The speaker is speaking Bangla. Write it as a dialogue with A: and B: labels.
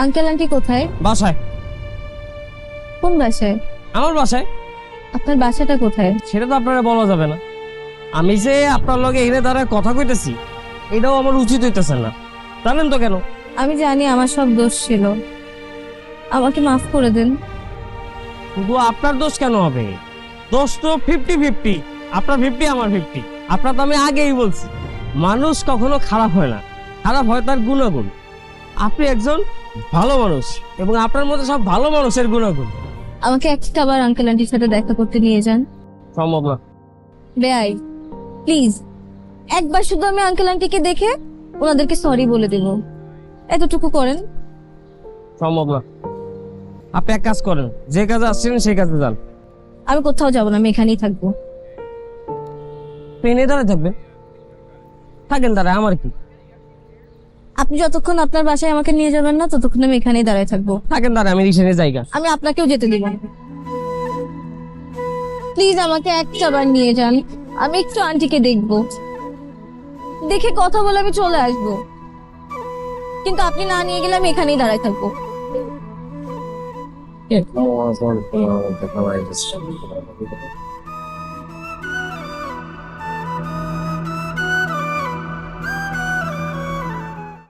A: আঙ্কেল আন্টি কোথায়?
B: বাসায়।
A: কোন বাসায়?
B: আমার বাসায়।
A: আপনার বাসাটা কোথায়?
B: সেটা তো আপনারা বলা যাবে না। আমি যে আপনার লগে এনে দাঁড়ায় কথা কইতেছি, এটাও আমার উচিত হইতেছে না। জানেন তো কেন?
A: আমি জানি আমার সব দোষ ছিল, আমাকে মাফ করে দিন।
B: শুধু আপনার দোষ কেন হবে? দোষ তো 50-50, আপনার 50 আমার 50। আপনার তো আমি আগেই বলছি, মানুষ কখনো খারাপ হয় না, খারাপ হয় তার গুণাগুণ। আপনি একজন ভালো মানুষ এবং আপনার মধ্যে সব ভালো মানুষের গুণাগুণ।
A: আমাকে একটা বার আঙ্কেল আন্টির সাথে দেখা করতে নিয়ে যান।
B: সম্ভব না।
A: বেআই, প্লিজ একবার শুধু আমি আঙ্কেল আন্টিকে দেখে ওনাদেরকে সরি বলে দেব, এতটুকু করেন।
B: সম্ভব না। আপনি এক কাজ করেন, যে কাজে আসছেন সেই কাজে যান।
A: আমি কোথাও যাবো না, আমি এখানেই থাকবো।
B: ট্রেনে দাঁড়ায় থাকবেন, থাকেন দাঁড়ায়, আমার কি।
A: আপনি যতক্ষণ আপনার বাসায় আমাকে নিয়ে যাবেন না ততক্ষণ আমি এখানেই দাঁড়ায় থাকবো।
B: থাকেন দাঁড়ায়, আমি রিক্সা নিয়ে জায়গা।
A: আমি আপনাকেও যেতে দিব না। প্লিজ আমাকে একটা বার নিয়ে যান, আমি একটু আন্টিকে দেখবো, দেখে কথা বলে আমি চলে আসবো। কিন্তু আপনি না নিয়ে গেলে আমি এখানেই দাঁড়ায় থাকবো।